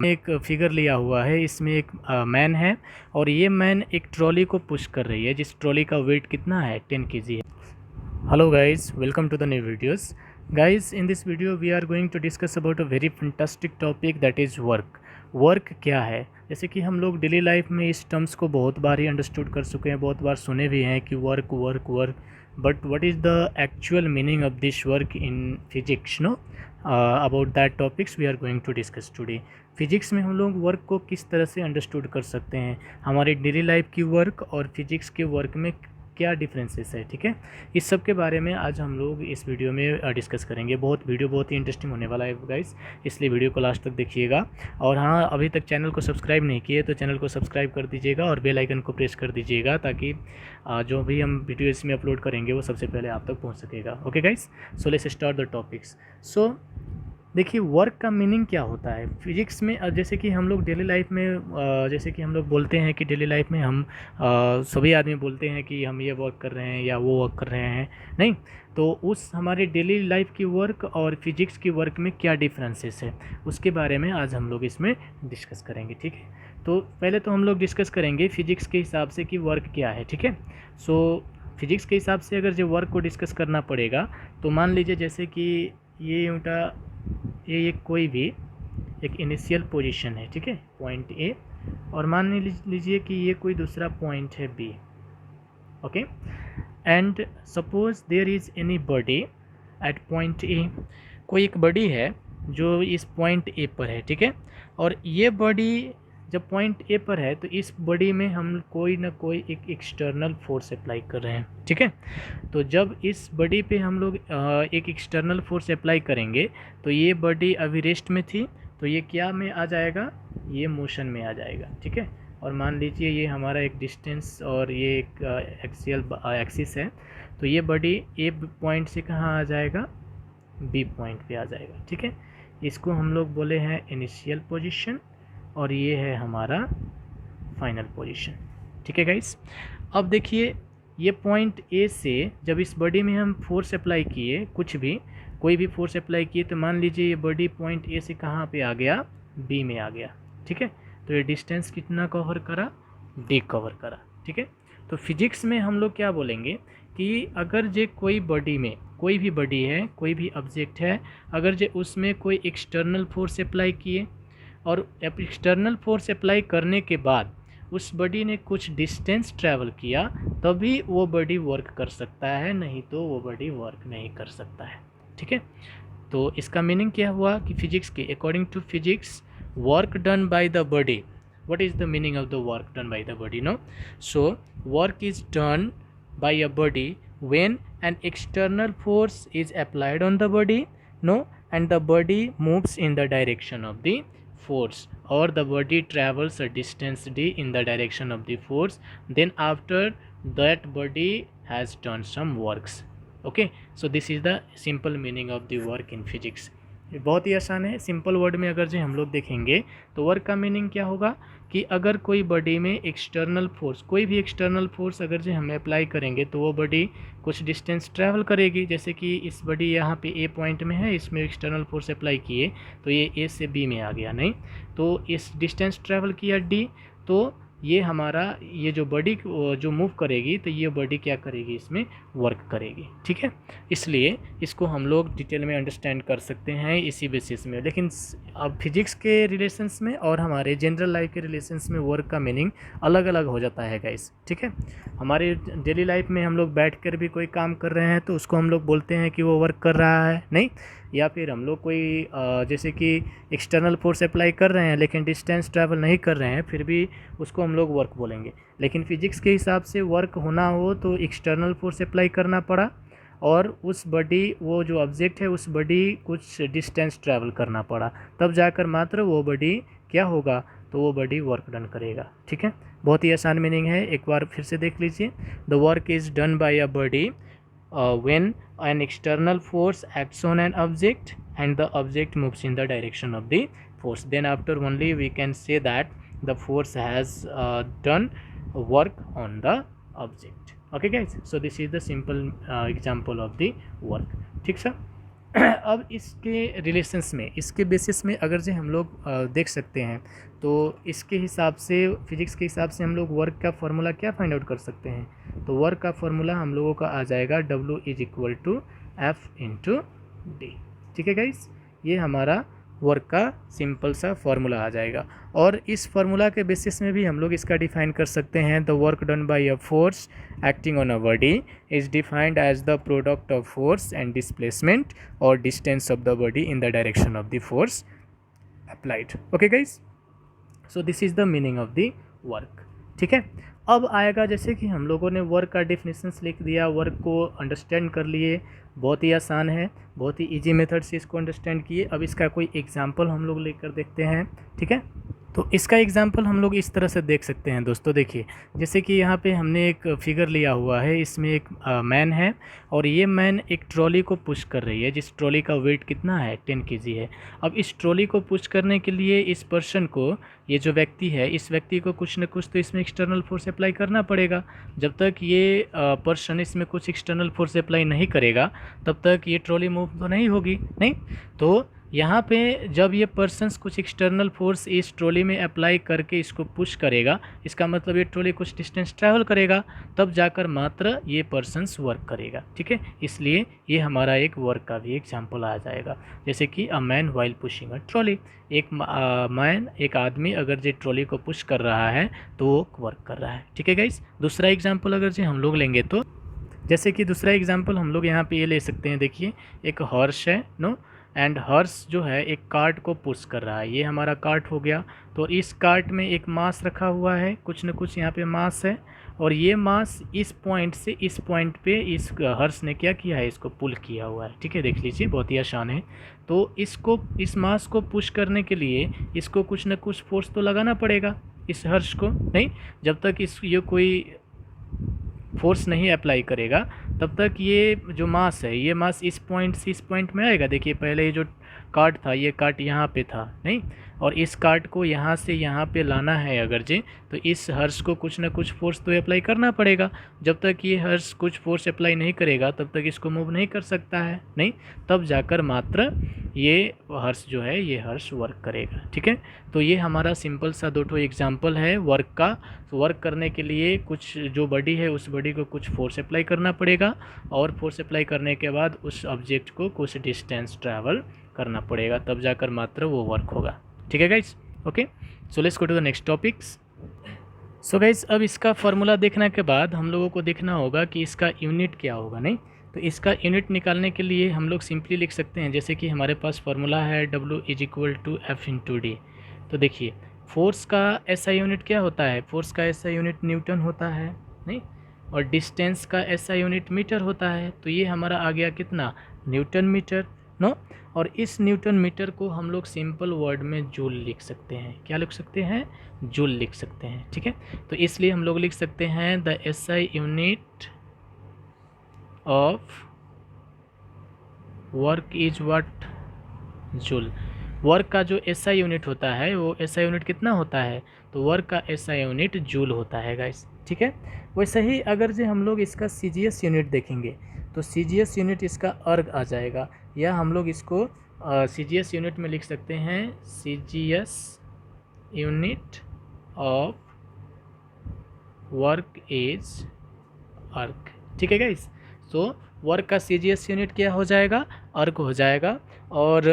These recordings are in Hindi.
एक फिगर लिया हुआ है, इसमें एक मैन है और ये मैन एक ट्रॉली को पुश कर रही है, जिस ट्रॉली का वेट कितना है, 10 kg है। Hello guys, welcome to the new videos. Guys, in this video we are going to discuss about a very fantastic topic, that is work. Work क्या है? जैसे कि हम लोग डेली लाइफ में इस टर्म्स को बहुत बार ही अंडरस्टूड कर चुके हैं, बहुत बार सुने भी हैं कि work work work, but what is the actual meaning of this work in physics? No, about that topics we are going to discuss today. Physics में हम लोग वर्क को किस तरह से अंडरस्टूड कर सकते हैं, हमारी डेली लाइफ की वर्क और फिजिक्स के वर्क में क्या डिफरेंसेस है, ठीक है। इस सब के बारे में आज हम लोग इस वीडियो में डिस्कस करेंगे। वीडियो बहुत ही इंटरेस्टिंग होने वाला है गाइस, इसलिए वीडियो को लास्ट तक देखिएगा। और हाँ, अभी तक चैनल को सब्सक्राइब नहीं किए तो चैनल को सब्सक्राइब कर दीजिएगा और बेल आइकन को प्रेस कर दीजिएगा, ताकि जो भी हम वीडियो इसमें अपलोड करेंगे वो सबसे पहले आप तक पहुँच सकेगा। Okay guys, so let's start the topics. So देखिए, वर्क का मीनिंग क्या होता है फिजिक्स में। जैसे कि हम लोग डेली लाइफ में जैसे कि हम लोग बोलते हैं कि डेली लाइफ में हम सभी आदमी बोलते हैं कि हम ये वर्क कर रहे हैं या वो वर्क कर रहे हैं, नहीं तो उस हमारे डेली लाइफ की वर्क और फिजिक्स की वर्क में क्या डिफरेंसेस है, उसके बारे में आज हम लोग इसमें डिस्कस करेंगे, ठीक है। तो पहले तो हम लोग डिस्कस करेंगे फिजिक्स के हिसाब से कि वर्क क्या है, ठीक है। सो फिजिक्स के हिसाब से अगर जो वर्क को डिस्कस करना पड़ेगा, तो मान लीजिए जैसे कि ये कोई भी एक इनिशियल पोजीशन है, ठीक है, पॉइंट ए, और मान लीजिए कि ये कोई दूसरा पॉइंट है B, okay. And suppose there is any body at point A, कोई एक बॉडी है जो इस पॉइंट ए पर है, ठीक है। और ये बॉडी जब पॉइंट ए पर है तो इस बॉडी में हम कोई ना कोई एक एक्सटर्नल फोर्स अप्लाई कर रहे हैं, ठीक है। तो जब इस बॉडी पे हम लोग एक एक्सटर्नल फोर्स अप्लाई करेंगे तो ये बॉडी अभी रेस्ट में थी, तो ये क्या में आ जाएगा, ये मोशन में आ जाएगा, ठीक है। और मान लीजिए ये हमारा एक डिस्टेंस और ये एक एक्सियल एक्सिस है, तो ये बॉडी ए पॉइंट से कहाँ आ जाएगा, बी पॉइंट पे आ जाएगा, ठीक है। इसको हम लोग बोले हैं इनिशियल पोजीशन और ये है हमारा फाइनल पोजीशन, ठीक है गाइस। अब देखिए, ये पॉइंट ए से जब इस बॉडी में हम फोर्स अप्लाई किए, कोई भी फोर्स अप्लाई किए, तो मान लीजिए ये बॉडी पॉइंट ए से कहाँ पे आ गया, बी में आ गया, ठीक है। तो ये डिस्टेंस कितना कवर करा, डी कवर करा, ठीक है। तो फिजिक्स में हम लोग क्या बोलेंगे कि अगर जे कोई बॉडी में कोई भी बॉडी है, कोई भी ऑब्जेक्ट है, अगर जे उसमें कोई एक्सटर्नल फोर्स अप्लाई किए और एक्सटर्नल फोर्स अप्लाई करने के बाद उस बॉडी ने कुछ डिस्टेंस ट्रैवल किया, तभी वो बॉडी वर्क कर सकता है, नहीं तो वो बॉडी वर्क नहीं कर सकता है, ठीक है। तो इसका मीनिंग क्या हुआ कि फिजिक्स के according to physics, work done by the body, what is the meaning of the work done by the body? No, so work is done by a body when an external force is applied on the body, no, and the body moves in the direction of the force, or the body travels a distance d in the direction of the force, then after that body has done some works, okay. So this is the simple meaning of the work in physics। बहुत ही आसान है, सिंपल वर्ड में अगर जो हम लोग देखेंगे तो वर्क का मीनिंग क्या होगा कि अगर कोई बॉडी में एक्सटर्नल फोर्स, कोई भी एक्सटर्नल फोर्स अगर जो हम अप्लाई करेंगे तो वो बॉडी कुछ डिस्टेंस ट्रैवल करेगी। जैसे कि इस बॉडी यहाँ पे ए पॉइंट में है, इसमें एक्सटर्नल फोर्स अप्लाई किए तो ये ए से बी में आ गया, नहीं तो इस डिस्टेंस ट्रैवल किया डी, तो ये हमारा ये जो बॉडी जो मूव करेगी तो ये बॉडी क्या करेगी, इसमें वर्क करेगी, ठीक है। इसलिए इसको हम लोग डिटेल में अंडरस्टैंड कर सकते हैं इसी बेसिस में। लेकिन अब फिजिक्स के रिलेशंस में और हमारे जनरल लाइफ के रिलेशंस में वर्क का मीनिंग अलग अलग हो जाता है गाइस, ठीक है। हमारे डेली लाइफ में हम लोग बैठ कर भी कोई काम कर रहे हैं तो उसको हम लोग बोलते हैं कि वो वर्क कर रहा है, नहीं। या फिर हम लोग कोई जैसे कि एक्सटर्नल फोर्स अप्लाई कर रहे हैं लेकिन डिस्टेंस ट्रैवल नहीं कर रहे हैं, फिर भी उसको हम लोग वर्क बोलेंगे। लेकिन फिजिक्स के हिसाब से वर्क होना हो तो एक्सटर्नल फोर्स अप्लाई करना पड़ा और उस बॉडी, वो जो ऑब्जेक्ट है उस बॉडी कुछ डिस्टेंस ट्रैवल करना पड़ा, तब जाकर मात्र वो बॉडी क्या होगा, तो वो बॉडी वर्क डन करेगा, ठीक है। बहुत ही आसान मीनिंग है, एक बार फिर से देख लीजिए। The work is done by a body when an external force acts on an object and the object moves in the direction of the force, then after only we can say that the force has done work on the object, okay guys। So this is the simple example of the work, ठीक सर। अब इसके रिलेशंस में, इसके बेसिस में अगर जो हम लोग देख सकते हैं, तो इसके हिसाब से, फिजिक्स के हिसाब से हम लोग वर्क का फॉर्मूला क्या फाइंड आउट कर सकते हैं। तो वर्क का फॉर्मूला हम लोगों का आ जाएगा W = F/d। ठीक है गाइस, ये हमारा वर्क का सिंपल सा फार्मूला आ जाएगा। और इस फार्मूला के बेसिस में भी हम लोग इसका डिफाइन कर सकते हैं, the work done by a force acting on a body is defined as the product of force and displacement और distance of the body in the direction of the force applied. Okay guys, so this is the meaning of the work. ठीक है, अब आएगा, जैसे कि हम लोगों ने वर्क का डेफिनेशंस लिख दिया, वर्क को अंडरस्टैंड कर लिए, बहुत ही आसान है, बहुत ही इजी मेथड से इसको अंडरस्टैंड किए। अब इसका कोई एग्जांपल हम लोग लेकर देखते हैं। ठीक है, तो इसका एग्जांपल हम लोग इस तरह से देख सकते हैं दोस्तों। देखिए, जैसे कि यहाँ पे हमने एक फिगर लिया हुआ है, इसमें एक मैन है और ये मैन एक ट्रॉली को पुश कर रही है, जिस ट्रॉली का वेट कितना है, 10 kg है। अब इस ट्रॉली को पुश करने के लिए इस पर्सन को, ये जो व्यक्ति है, इस व्यक्ति को कुछ न कुछ तो इसमें एक्सटर्नल फोर्स अप्लाई करना पड़ेगा। जब तक ये पर्सन इसमें कुछ एक्सटर्नल फोर्स अप्लाई नहीं करेगा तब तक ये ट्रॉली मूव तो नहीं होगी, नहीं। तो यहाँ पे जब ये पर्सन्स कुछ एक्सटर्नल फोर्स इस ट्रॉली में अप्लाई करके इसको पुश करेगा, इसका मतलब ये ट्रॉली कुछ डिस्टेंस ट्रैवल करेगा, तब जाकर मात्र ये पर्सन्स वर्क करेगा। ठीक है, इसलिए ये हमारा एक वर्क का भी एग्जांपल आ जाएगा। जैसे कि a man while pushing a trolley, एक आदमी अगर ये ट्रॉली को पुश कर रहा है तो वो वर्क कर रहा है। ठीक है गाइस, दूसरा एग्जाम्पल अगर जो हम लोग लेंगे, तो जैसे कि दूसरा एग्जाम्पल हम लोग यहाँ पे ये ले सकते हैं। देखिए, एक हॉर्स है, नो, एंड हॉर्स जो है एक कार्ट को पुश कर रहा है, ये हमारा कार्ट हो गया। तो इस कार्ट में एक मास रखा हुआ है, कुछ न कुछ यहाँ पे मास है, और ये मास इस पॉइंट से इस पॉइंट पे इस हॉर्स ने क्या किया है, इसको पुल किया हुआ है। ठीक है, देख लीजिए, बहुत ही आसान है। तो इसको, इस मास को पुश करने के लिए इसको कुछ न कुछ फोर्स तो लगाना पड़ेगा इस हॉर्स को, नहीं। जब तक ये कोई फोर्स नहीं अप्लाई करेगा तब तक ये जो मास है, ये मास इस पॉइंट से इस पॉइंट में आएगा। देखिए, पहले ये जो कार्ट था, ये कार्ट यहाँ पे था, नहीं, और इस कार्ट को यहाँ से यहाँ पे लाना है अगर जे, तो इस हर्ष को कुछ ना कुछ फोर्स तो अप्लाई करना पड़ेगा। जब तक ये हर्ष कुछ फोर्स अप्लाई नहीं करेगा तब तक इसको मूव नहीं कर सकता है, नहीं, तब जाकर मात्र ये हर्ष जो है, ये हर्ष वर्क करेगा। ठीक है, तो ये हमारा सिंपल सा दो एग्जाम्पल है वर्क का। तो वर्क करने के लिए कुछ जो बॉडी है, उस बॉडी को कुछ फोर्स अप्लाई करना पड़ेगा, और फोर्स अप्लाई करने के बाद उस ऑब्जेक्ट को कुछ डिस्टेंस ट्रैवल करना पड़ेगा, तब जाकर मात्र वो वर्क होगा। ठीक है guys, okay, so let's go to the next topics. So guys, अब इसका फार्मूला देखने के बाद हम लोगों को देखना होगा कि इसका यूनिट क्या होगा, नहीं। तो इसका यूनिट निकालने के लिए हम लोग सिंपली लिख सकते हैं, जैसे कि हमारे पास फार्मूला है W = F/d। तो देखिए, फोर्स का SI यूनिट क्या होता है, फोर्स का SI यूनिट न्यूटन होता है, नहीं, और डिस्टेंस का SI यूनिट मीटर होता है। तो ये हमारा आ गया कितना, न्यूटन मीटर, नो। और इस न्यूटन मीटर को हम लोग सिंपल वर्ड में जूल लिख सकते हैं। क्या लिख सकते हैं, जूल लिख सकते हैं। ठीक है, तो इसलिए हम लोग लिख सकते हैं the SI unit of work is what, joule. Work का जो SI यूनिट होता है, वो SI यूनिट कितना होता है, तो वर्क का SI यूनिट जूल होता है गाइस। ठीक है, वैसे ही अगर जो हम लोग इसका CGS यूनिट देखेंगे, तो CGS यूनिट इसका अर्ग आ जाएगा, या हम लोग इसको CGS यूनिट में लिख सकते हैं CGS unit of work is अर्ग। ठीक है गाइस, सो वर्क का CGS यूनिट क्या हो जाएगा, अर्ग हो जाएगा, और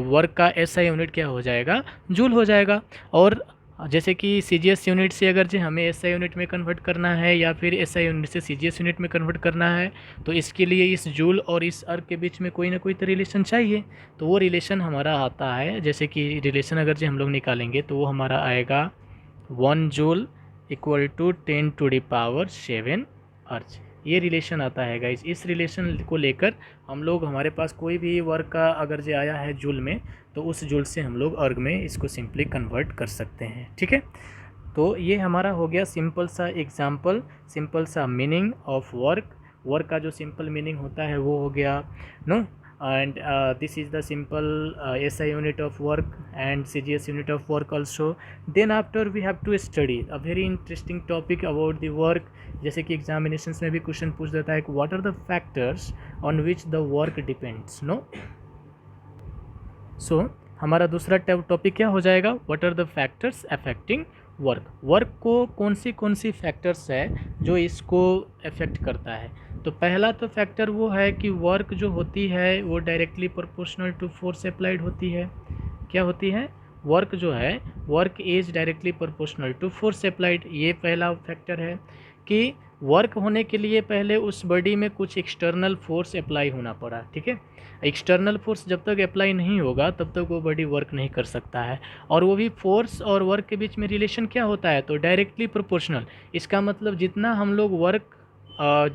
वर्क का SI यूनिट क्या हो जाएगा, जूल हो जाएगा। और जैसे कि CGS यूनिट से अगर जो हमें SI यूनिट में कन्वर्ट करना है, या फिर SI यूनिट से CGS यूनिट में कन्वर्ट करना है, तो इसके लिए इस जूल और इस अर्ग के बीच में कोई ना कोई तो रिलेशन चाहिए। तो वो रिलेशन हमारा आता है, जैसे कि रिलेशन अगर जो हम लोग निकालेंगे तो वो हमारा आएगा 1 जूल = 10⁻7 अर्ज। ये रिलेशन आता है गाइस। इस रिलेशन को लेकर हम लोग, हमारे पास कोई भी वर्क का अगर जो आया है जूल में, तो उस जूल से हम लोग अर्ग में इसको सिंपली कन्वर्ट कर सकते हैं। ठीक है, तो ये हमारा हो गया सिंपल सा एग्जाम्पल, सिंपल सा मीनिंग ऑफ वर्क। वर्क का जो सिंपल मीनिंग होता है वो हो गया, no, and this is the simple SI unit of work and CGS unit of work also. Then after we have to study a very interesting topic about the work, जैसे कि एग्जामिनेशंस में भी क्वेश्चन पूछ देता है कि what are the factors on which the work depends, no, सो हमारा दूसरा टॉपिक क्या हो जाएगा, what are the factors affecting work. Work को कौन सी फैक्टर्स है जो इसको अफेक्ट करता है। तो पहला तो फैक्टर वो है कि वर्क जो होती है वो directly proportional to force applied होती है। क्या होती है, वर्क जो है work is directly proportional to force applied. ये पहला फैक्टर है कि वर्क होने के लिए पहले उस बॉडी में कुछ एक्सटर्नल फोर्स अप्लाई होना पड़ा। ठीक है, एक्सटर्नल फोर्स जब तक अप्लाई नहीं होगा तब तक वो बॉडी वर्क नहीं कर सकता है। और वो भी फोर्स और वर्क के बीच में रिलेशन क्या होता है, तो डायरेक्टली प्रोपोर्शनल। इसका मतलब जितना हम लोग वर्क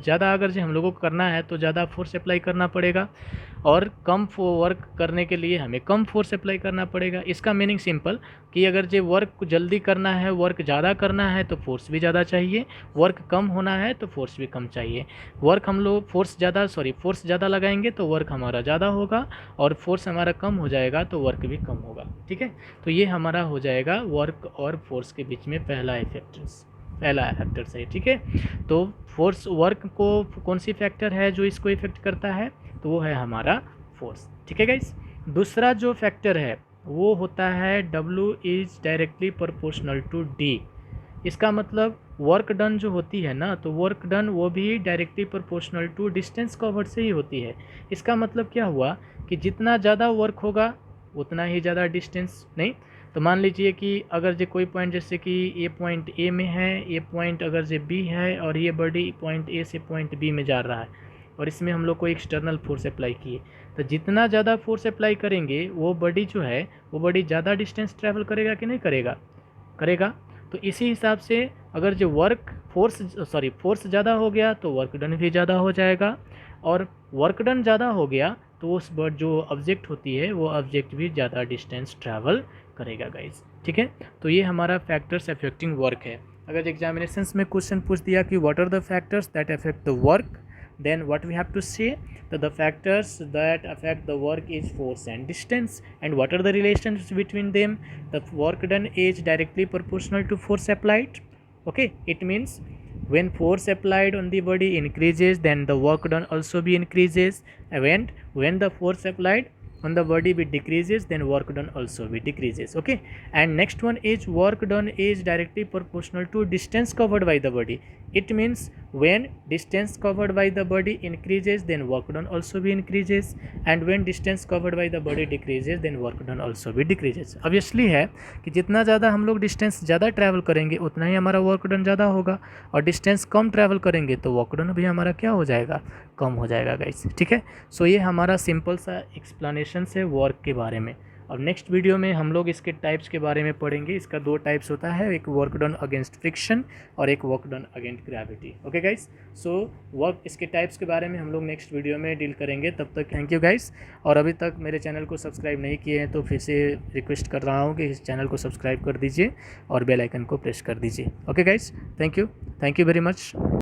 ज़्यादा अगर जो हम लोगों को करना है तो ज़्यादा फोर्स अप्लाई करना पड़ेगा, और कम वर्क करने के लिए हमें कम फोर्स अप्लाई करना पड़ेगा। इसका मीनिंग सिंपल कि अगर जो वर्क को जल्दी करना है, वर्क ज़्यादा करना है तो फोर्स भी ज़्यादा चाहिए, वर्क कम होना है तो फोर्स भी कम चाहिए। वर्क हम लोग फोर्स ज़्यादा लगाएंगे तो वर्क हमारा ज़्यादा होगा, और फोर्स हमारा कम हो जाएगा तो वर्क भी कम होगा। ठीक है, तो ये हमारा हो जाएगा वर्क और फोर्स के बीच में पहला फैक्टर है। ठीक है, तो फोर्स वर्क को कौन सी फैक्टर है जो इसको इफेक्ट करता है, तो वो है हमारा फोर्स। ठीक है गाइस, दूसरा जो फैक्टर है वो होता है W is directly proportional to D। इसका मतलब वर्क डन जो होती है ना, तो वर्क डन वो भी directly proportional to distance covered से ही होती है। इसका मतलब क्या हुआ कि जितना ज़्यादा वर्क होगा उतना ही ज़्यादा डिस्टेंस नहीं। तो मान लीजिए कि अगर जो कोई पॉइंट जैसे कि ये पॉइंट A में है, ये पॉइंट अगर जो B है, और ये बॉडी पॉइंट A से पॉइंट B में जा रहा है, और इसमें हम लोग को एक्सटर्नल फोर्स अप्लाई किए, तो जितना ज़्यादा फोर्स अप्लाई करेंगे वो बॉडी जो है वो बॉडी ज़्यादा डिस्टेंस ट्रैवल करेगा कि नहीं करेगा। तो इसी हिसाब से अगर जो फोर्स ज़्यादा हो गया तो वर्क डन भी ज़्यादा हो जाएगा, और वर्क डन ज़्यादा हो गया तो उस जो ऑब्जेक्ट होती है वो ऑब्जेक्ट भी ज़्यादा डिस्टेंस ट्रैवल करेगा गाइस। ठीक है, तो ये हमारा फैक्टर्स अफेक्टिंग वर्क है। अगर एग्जामिनेशंस में क्वेश्चन पूछ दिया कि what are the factors that affect the work, then what we have to say, that the factors that affect the work is force and distance, and what are the relations between them. The work done is directly proportional to force applied. Okay, it means when force applied on the body increases, then the work done also be increases, and when the force applied on the body be decreases, then work done also be decreases. Okay, and next one is work done is directly proportional to distance covered by the body. It means when distance covered by the body increases, then work done also be increases, and when distance covered by the body decreases, then work done also be decreases. Obviously है कि जितना ज़्यादा हम लोग डिस्टेंस ज़्यादा ट्रैवल करेंगे उतना ही हमारा वर्क डन ज़्यादा होगा, और डिस्टेंस कम ट्रैवल करेंगे तो वर्क डन भी हमारा क्या हो जाएगा, कम हो जाएगा गाइस। ठीक है, सो ये हमारा सिंपल सा एक्सप्लेनेशन है वर्क के बारे में। और नेक्स्ट वीडियो में हम लोग इसके टाइप्स के बारे में पढ़ेंगे। इसका 2 टाइप्स होता है, एक वर्क डन अगेंस्ट फ्रिक्शन और एक work done against gravity. Okay guys, so work इसके टाइप्स के बारे में हम लोग नेक्स्ट वीडियो में डील करेंगे। तब तक थैंक यू गाइस, और अभी तक मेरे चैनल को सब्सक्राइब नहीं किए हैं तो फिर से रिक्वेस्ट कर रहा हूँ कि इस चैनल को सब्सक्राइब कर दीजिए और बेल आइकन को प्रेस कर दीजिए। Okay guys, thank you very much.